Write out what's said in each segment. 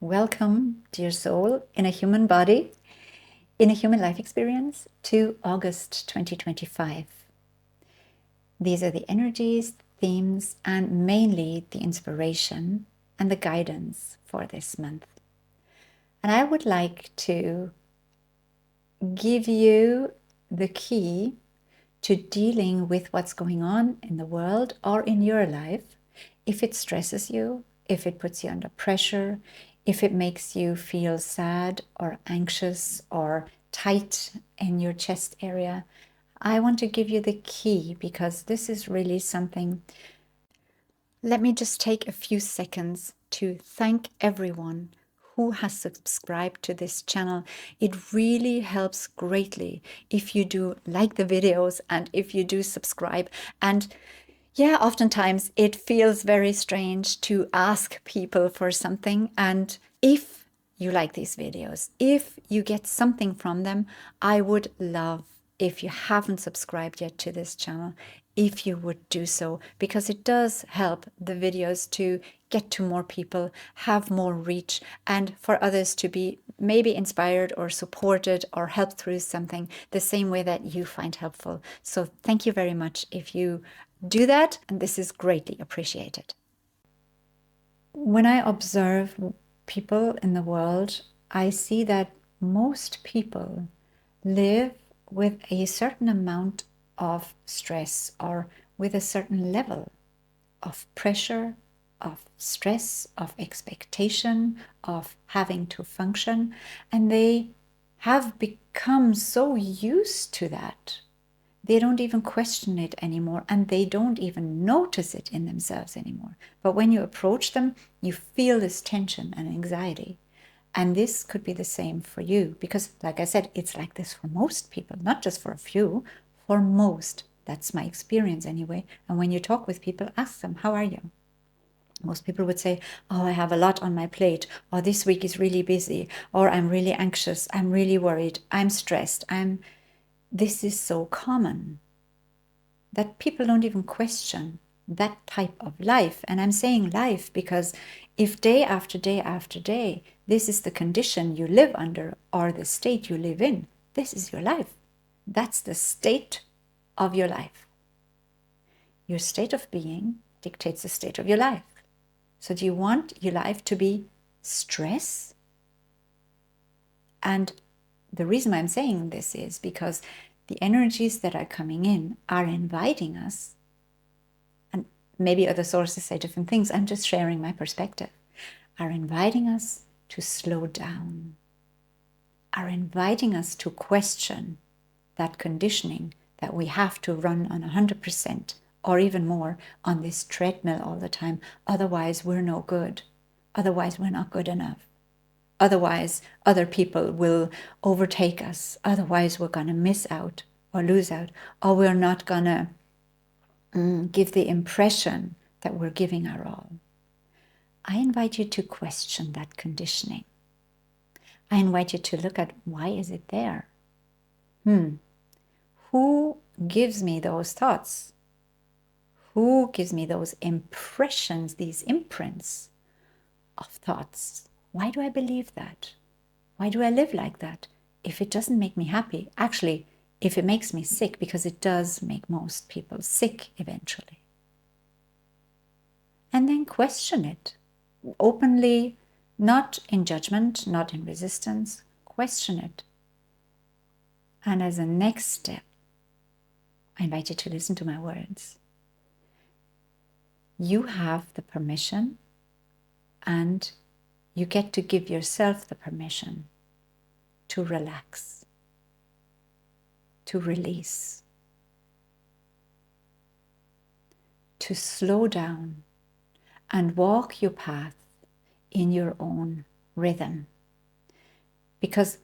Welcome, dear soul, in a human body, in a human life experience to August 2025. These are the energies, themes, and mainly the inspiration and the guidance for this month. And I would like to give you the key to dealing with what's going on in the world or in your life. If it stresses you, if it puts you under pressure, if it makes you feel sad or anxious or tight in your chest area, I want to give you the key because this is really something. Let me just take a few seconds to thank everyone who has subscribed to this channel. It really helps greatly if you do like the videos and if you do subscribe. And yeah, oftentimes it feels very strange to ask people for something. And if you like these videos, if you get something from them, I would love if you haven't subscribed yet to this channel, if you would do so, because it does help the videos to get to more people, have more reach, and for others to be maybe inspired or supported or helped through something the same way that you find helpful. So thank you very much if you do that, and this is greatly appreciated. When I observe people in the world, I see that most people live with a certain amount of stress or with a certain level of pressure, of stress, of expectation, of having to function, and they have become so used to that. They don't even question it anymore, and they don't even notice it in themselves anymore. But when you approach them, you feel this tension and anxiety. And this could be the same for you, because like I said, it's like this for most people, not just for a few, for most. That's my experience anyway. And when you talk with people, ask them, how are you? Most people would say, oh, I have a lot on my plate, or this week is really busy, or I'm really anxious, I'm really worried, I'm stressed, This is so common that people don't even question that type of life. And I'm saying life because if day after day after day, this is the condition you live under or the state you live in, this is your life. That's the state of your life. Your state of being dictates the state of your life. So do you want your life to be stress? And the reason I'm saying this is because the energies that are coming in are inviting us, and maybe other sources say different things, I'm just sharing my perspective, are inviting us to slow down, are inviting us to question that conditioning that we have to run on 100% or even more on this treadmill all the time. Otherwise, we're no good. Otherwise, we're not good enough. Otherwise, other people will overtake us. Otherwise, we're going to miss out or lose out, or we're not going to give the impression that we're giving our all. I invite you to question that conditioning. I invite you to look at, why is it there? Who gives me those thoughts? Who gives me those impressions, these imprints of thoughts? Why do I believe that? Why do I live like that? If it doesn't make me happy, actually, if it makes me sick, because it does make most people sick eventually. And then question it openly, not in judgment, not in resistance. Question it. And as a next step, I invite you to listen to my words. You have the permission, and you get to give yourself the permission to relax, to release, to slow down and walk your path in your own rhythm. Because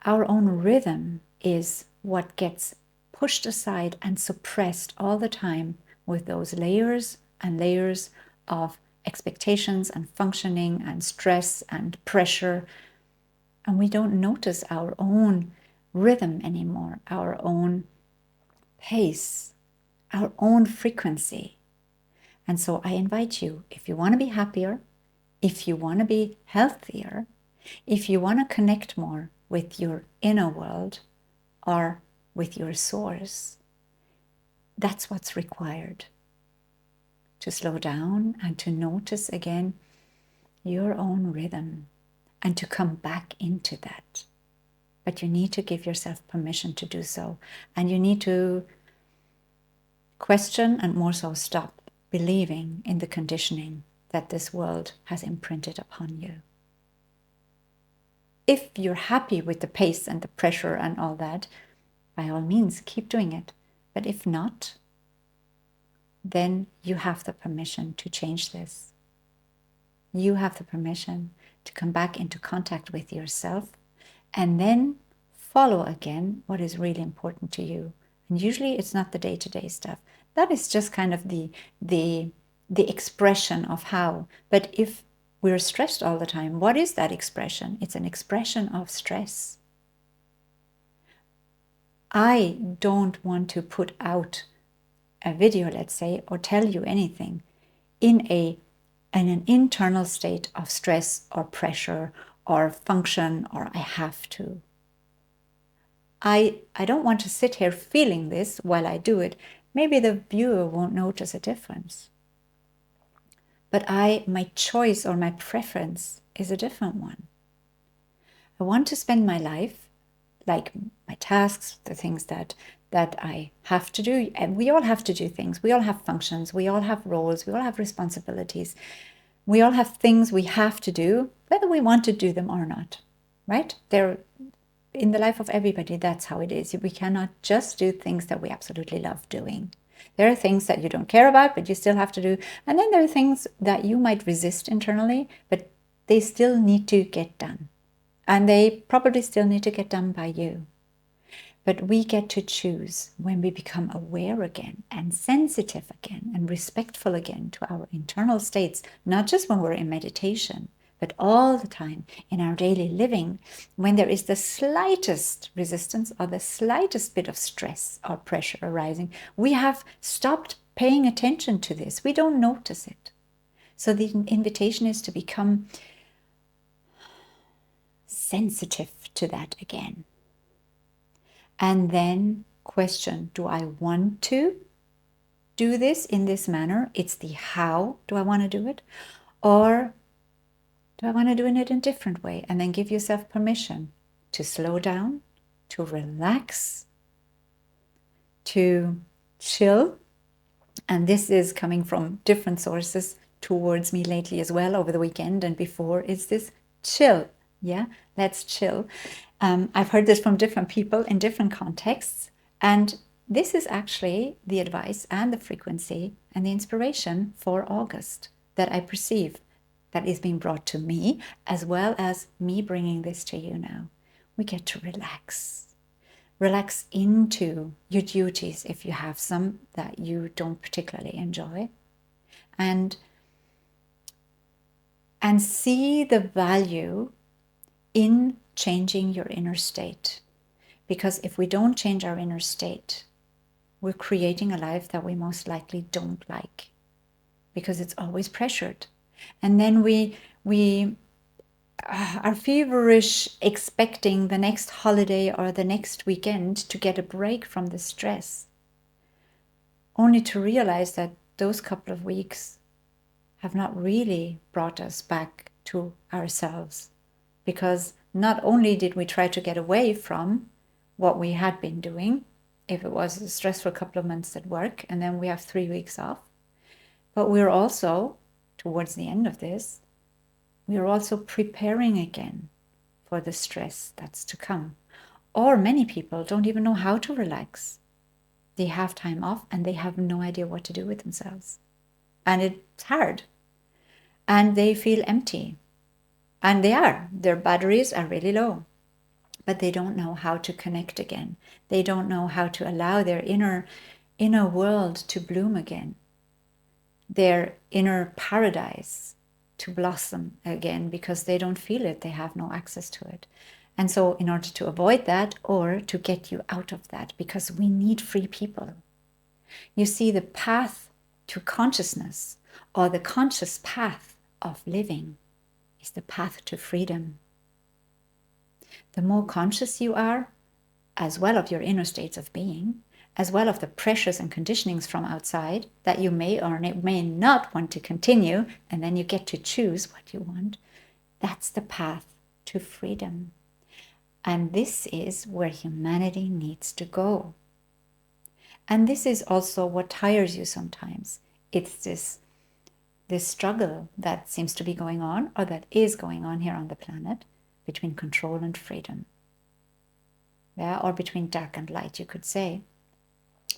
our own rhythm is what gets pushed aside and suppressed all the time with those layers and layers of expectations and functioning and stress and pressure. And we don't notice our own rhythm anymore, our own pace, our own frequency. And so I invite you, if you want to be happier, If you want to be healthier, if you want to connect more with your inner world or with your source, that's what's required. To slow down and to notice again your own rhythm and to come back into that. But you need to give yourself permission to do so. And you need to question and more so stop believing in the conditioning that this world has imprinted upon you. If you're happy with the pace and the pressure and all that, by all means, keep doing it. But if not, then you have the permission to change this. You have the permission to come back into contact with yourself and then follow again what is really important to you. And usually it's not the day-to-day stuff. That is just kind of the expression of how. But if we're stressed all the time, what is that expression? It's an expression of stress. I don't want to put out a video, let's say, or tell you anything in an internal state of stress or pressure or function or I have to. I don't want to sit here feeling this while I do it. Maybe the viewer won't notice a difference. But my choice or my preference is a different one. I want to spend my life, like my tasks, the things that I have to do. And we all have to do things. We all have functions. We all have roles. We all have responsibilities. We all have things we have to do, whether we want to do them or not, right? They're in the life of everybody, that's how it is. We cannot just do things that we absolutely love doing. There are things that you don't care about, but you still have to do. And then there are things that you might resist internally, but they still need to get done. And they probably still need to get done by you. But we get to choose when we become aware again and sensitive again and respectful again to our internal states, not just when we're in meditation, but all the time in our daily living, when there is the slightest resistance or the slightest bit of stress or pressure arising, we have stopped paying attention to this. We don't notice it. So the invitation is to become sensitive to that again. And then question, do I want to do this in this manner? It's the how do I want to do it? Or do I want to do it in a different way? And then give yourself permission to slow down, to relax, to chill. And this is coming from different sources towards me lately as well over the weekend and before. It's this chill. Yeah, let's chill. I've heard this from different people in different contexts. And this is actually the advice and the frequency and the inspiration for August that I perceive that is being brought to me, as well as me bringing this to you now. We get to relax. Relax into your duties if you have some that you don't particularly enjoy. And see the value in changing your inner state. Because if we don't change our inner state, we're creating a life that we most likely don't like. Because it's always pressured. And then we are feverish expecting the next holiday or the next weekend to get a break from the stress. Only to realize that those couple of weeks have not really brought us back to ourselves. Because not only did we try to get away from what we had been doing, if it was a stressful couple of months at work, and then we have 3 weeks off, but we're also, towards the end of this, we are also preparing again for the stress that's to come. Or many people don't even know how to relax. They have time off and they have no idea what to do with themselves. And it's hard. And they feel empty. And their batteries are really low. But they don't know how to connect again. They don't know how to allow their inner world to bloom again. Their inner paradise to blossom again, because they don't feel it, they have no access to it. And so in order to avoid that, or to get you out of that, because we need free people. You see, the path to consciousness, or the conscious path of living, is the path to freedom. The more conscious you are, as well of your inner states of being, as well of the pressures and conditionings from outside that you may or may not want to continue, and then you get to choose what you want, that's the path to freedom. And this is where humanity needs to go. And this is also what tires you sometimes. It's this struggle that seems to be going on, or that is going on here on the planet, between control and freedom. Yeah, or between dark and light, you could say,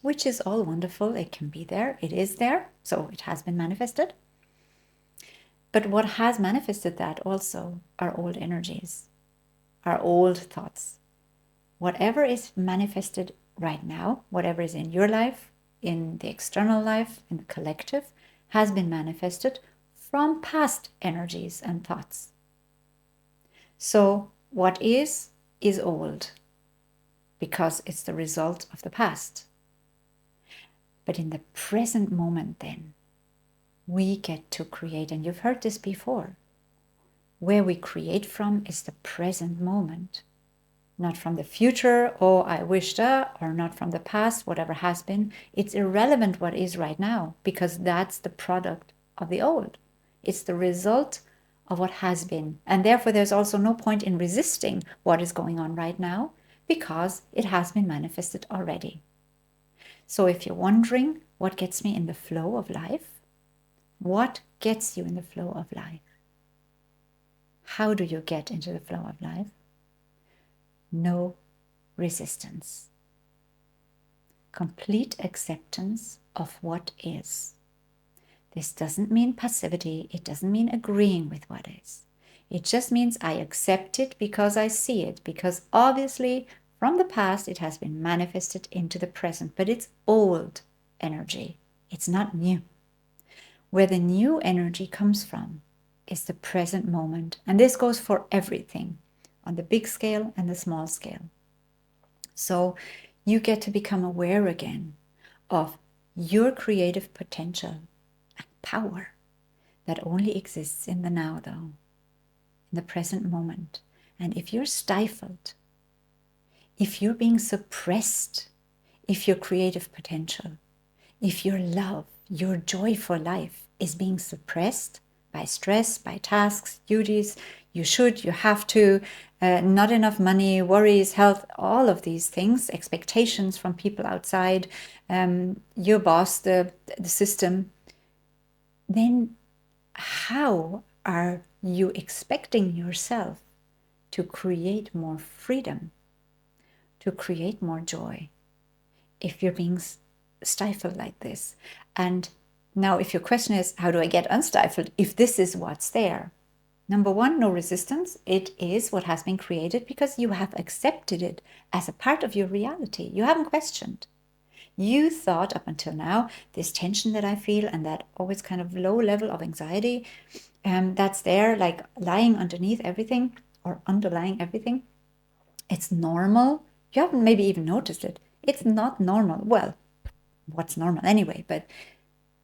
which is all wonderful. It can be there. It is there. So it has been manifested. But what has manifested that also are old energies, are old thoughts. Whatever is manifested right now, whatever is in your life, in the external life, in the collective, has been manifested from past energies and thoughts. So what is old, because it's the result of the past. But in the present moment then, we get to create, and you've heard this before, where we create from is the present moment, not from the future, oh, I wish that, or not from the past, whatever has been. It's irrelevant what is right now, because that's the product of the old. It's the result of what has been. And therefore, there's also no point in resisting what is going on right now, because it has been manifested already. So if you're wondering what gets me in the flow of life, what gets you in the flow of life? How do you get into the flow of life? No resistance. Complete acceptance of what is. This doesn't mean passivity. It doesn't mean agreeing with what is. It just means I accept it because I see it, because obviously from the past it has been manifested into the present, but it's old energy. It's not new. Where the new energy comes from is the present moment. And this goes for everything, on the big scale and the small scale. So you get to become aware again of your creative potential and power that only exists in the now, though, in the present moment. And if you're stifled, if you're being suppressed, if your creative potential, if your love, your joy for life is being suppressed by stress, by tasks, duties, you should, you have to, not enough money, worries, health, all of these things, expectations from people outside, your boss, the system, then how are you expecting yourself to create more freedom, to create more joy, if you're being stifled like this? And now if your question is, how do I get unstifled if this is what's there? Number one, no resistance. It is what has been created because you have accepted it as a part of your reality. You haven't questioned. You thought up until now, this tension that I feel and that always kind of low level of anxiety that's there, like lying underneath everything or underlying everything, it's normal. You haven't maybe even noticed it. It's not normal. Well, what's normal anyway? But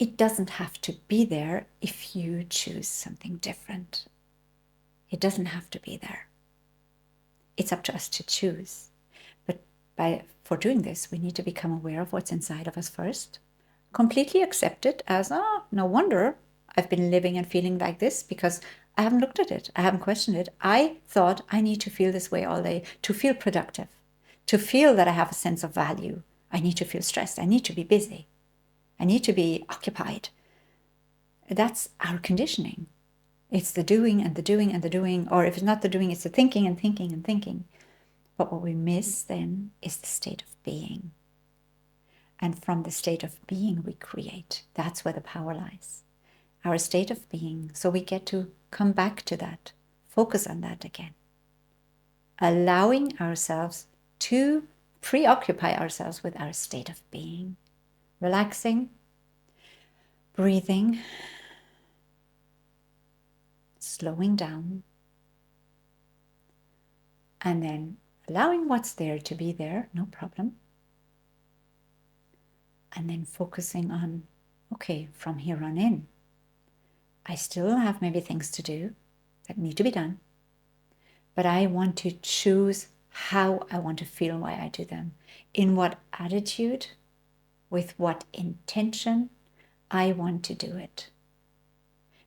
it doesn't have to be there if you choose something different. It doesn't have to be there. It's up to us to choose. But for doing this, we need to become aware of what's inside of us first. Completely accept it as, oh, no wonder I've been living and feeling like this, because I haven't looked at it. I haven't questioned it. I thought I need to feel this way all day to feel productive, to feel that I have a sense of value. I need to feel stressed. I need to be busy. I need to be occupied. That's our conditioning. It's the doing and the doing and the doing, or if it's not the doing, it's the thinking and thinking and thinking. But what we miss then is the state of being. And from the state of being we create. That's where the power lies. Our state of being. So we get to come back to that, focus on that again. Allowing ourselves to preoccupy ourselves with our state of being. Relaxing, breathing, slowing down, and then allowing what's there to be there, no problem. And then focusing on, okay, from here on in, I still have maybe things to do that need to be done, but I want to choose how I want to feel while I do them, in what attitude, with what intention I want to do it.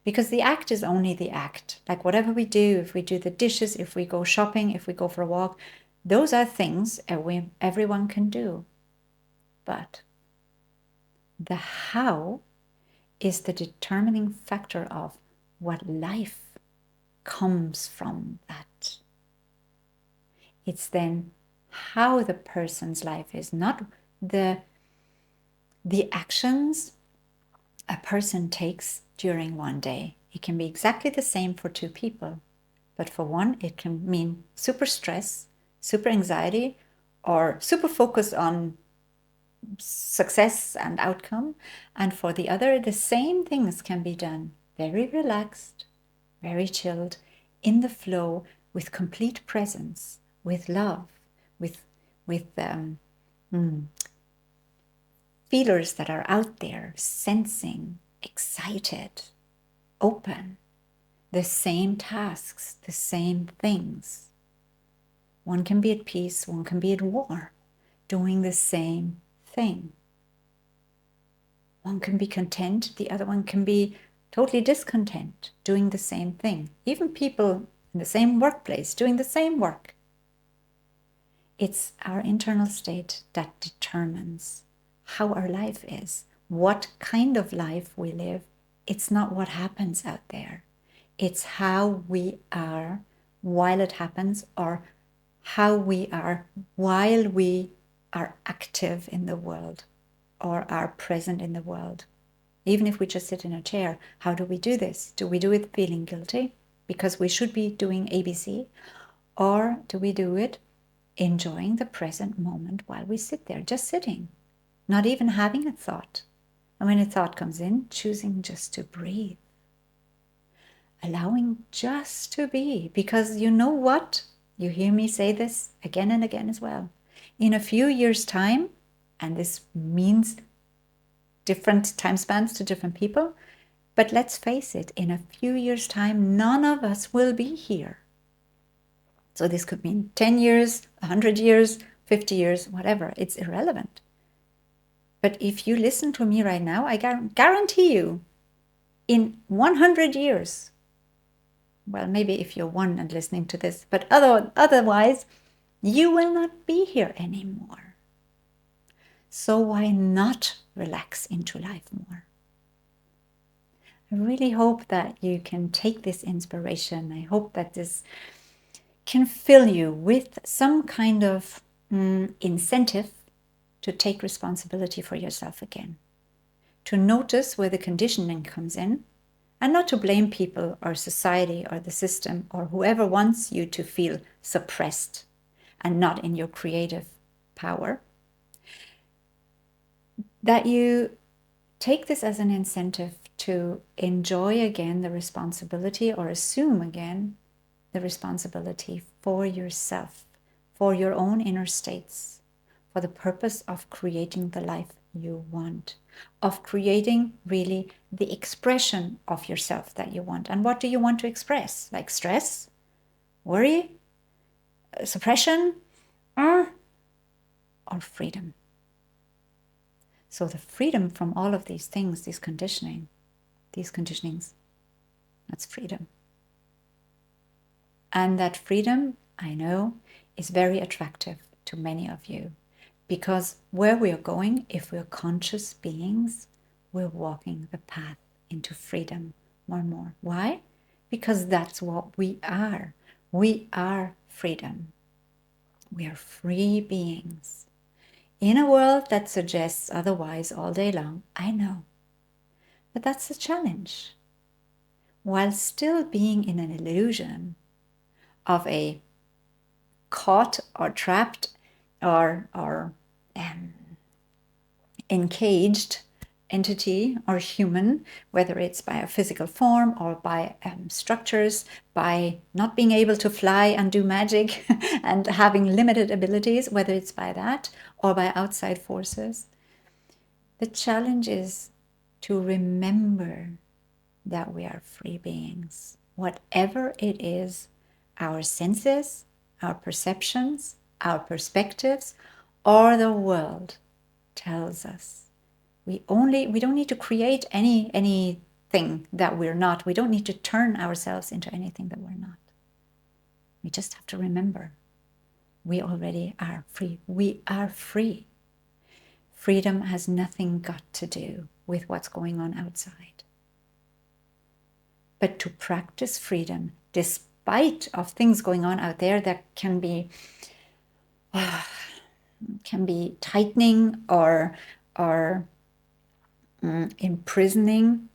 Because the act is only the act. Like whatever we do, if we do the dishes, if we go shopping, if we go for a walk, those are things everyone can do. But the how is the determining factor of what life comes from that. It's then how the person's life is, not the actions a person takes during one day. It can be exactly the same for two people, but for one it can mean super stress, super anxiety, or super focus on success and outcome, and for the other the same things can be done very relaxed, very chilled, in the flow, with complete presence, with love, with feelers that are out there, sensing, excited, open, the same tasks, the same things. One can be at peace, one can be at war, doing the same thing. One can be content, the other one can be totally discontent, doing the same thing. Even people in the same workplace, doing the same work. It's our internal state that determines how our life is, what kind of life we live. It's not what happens out there. It's how we are while it happens, or how we are while we are active in the world or are present in the world. Even if we just sit in a chair, how do we do this? Do we do it feeling guilty because we should be doing ABC? Or do we do it enjoying the present moment while we sit there, just sitting, not even having a thought? And when a thought comes in, choosing just to breathe. Allowing just to be, because you know what? You hear me say this again and again as well. In a few years' time, and this means different time spans to different people, but let's face it, in a few years' time, none of us will be here. So this could mean 10 years, 100 years, 50 years, whatever. It's irrelevant. But if you listen to me right now, I guarantee you, in 100 years, well, maybe if you're one and listening to this, but otherwise, you will not be here anymore. So why not relax into life more? I really hope that you can take this inspiration. I hope that this can fill you with some kind of incentive to take responsibility for yourself again, to notice where the conditioning comes in, and not to blame people or society or the system or whoever wants you to feel suppressed and not in your creative power. That you take this as an incentive to enjoy again the responsibility, or assume again the responsibility for yourself, for your own inner states, for the purpose of creating the life you want, of creating really the expression of yourself that you want. And what do you want to express? Like stress, worry, suppression, or freedom? So the freedom from all of these things, these conditionings, that's freedom. And that freedom, I know, is very attractive to many of you, because where we are going, if we're conscious beings, we're walking the path into freedom more and more. Why? Because that's what we are. We are freedom. We are free beings. In a world that suggests otherwise all day long, I know. But that's the challenge. While still being in an illusion of a caught or trapped or encaged entity or human, whether it's by a physical form or by structures, by not being able to fly and do magic and having limited abilities, whether it's by that or by outside forces. The challenge is to remember that we are free beings, whatever it is our senses, our perceptions, our perspectives, or the world tells us. We don't need to create anything that we're not. We don't need to turn ourselves into anything that we're not. We just have to remember, we already are free. We are free. Freedom has nothing got to do with what's going on outside. But to practice freedom, despite of things going on out there that can be tightening or imprisoning,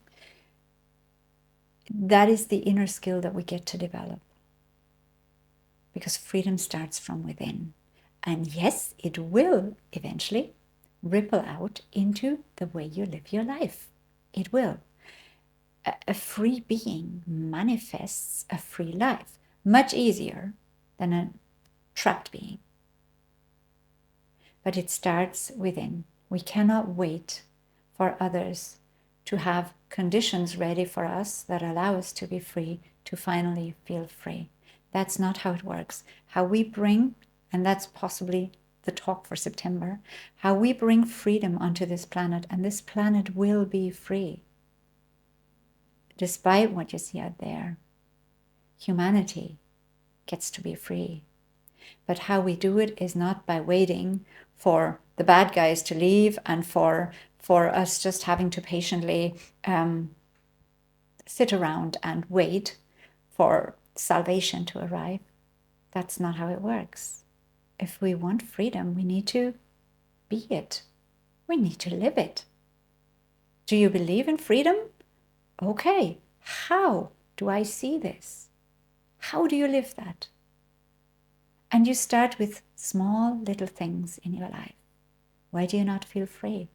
that is the inner skill that we get to develop. Because freedom starts from within. And yes, it will eventually ripple out into the way you live your life. It will. A free being manifests a free life much easier than a trapped being. But it starts within. We cannot wait for others to have conditions ready for us that allow us to be free, to finally feel free. That's not how it works. How we bring, and that's possibly the talk for September, how we bring freedom onto this planet, and this planet will be free. Despite what you see out there, humanity gets to be free. But how we do it is not by waiting for the bad guys to leave and for us just having to patiently sit around and wait for salvation to arrive. That's not how it works. If we want freedom, we need to be it. We need to live it. Do you believe in freedom? Okay, how do I see this? How do you live that? And you start with small little things in your life. Why do you not feel free?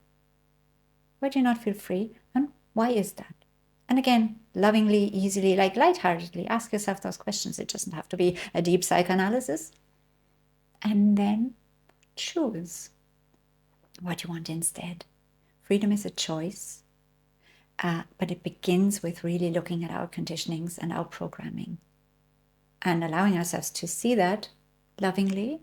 Why do you not feel free? And why is that? And again, lovingly, easily, like lightheartedly, ask yourself those questions. It doesn't have to be a deep psychoanalysis. And then choose what you want instead. Freedom is a choice, but it begins with really looking at our conditionings and our programming and allowing ourselves to see that lovingly,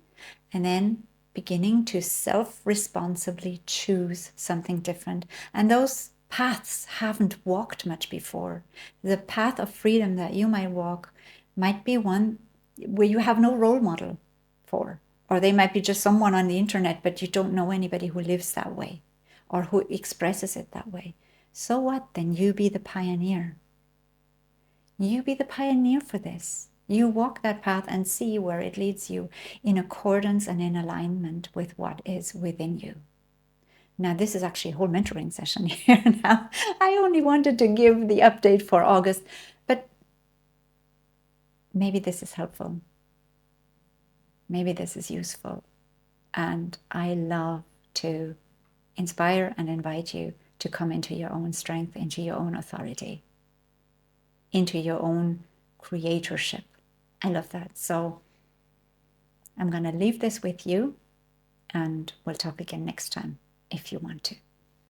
and then beginning to self-responsibly choose something different. And those paths haven't walked much before. The path of freedom that you might walk might be one where you have no role model for, or they might be just someone on the internet, but you don't know anybody who lives that way or who expresses it that way. So what? Then you be the pioneer. You be the pioneer for this. You walk that path and see where it leads you in accordance and in alignment with what is within you. Now, this is actually a whole mentoring session here now. I only wanted to give the update for August, but maybe this is helpful. Maybe this is useful. And I love to inspire and invite you to come into your own strength, into your own authority, into your own creatorship. I love that. So I'm going to leave this with you, and we'll talk again next time if you want to.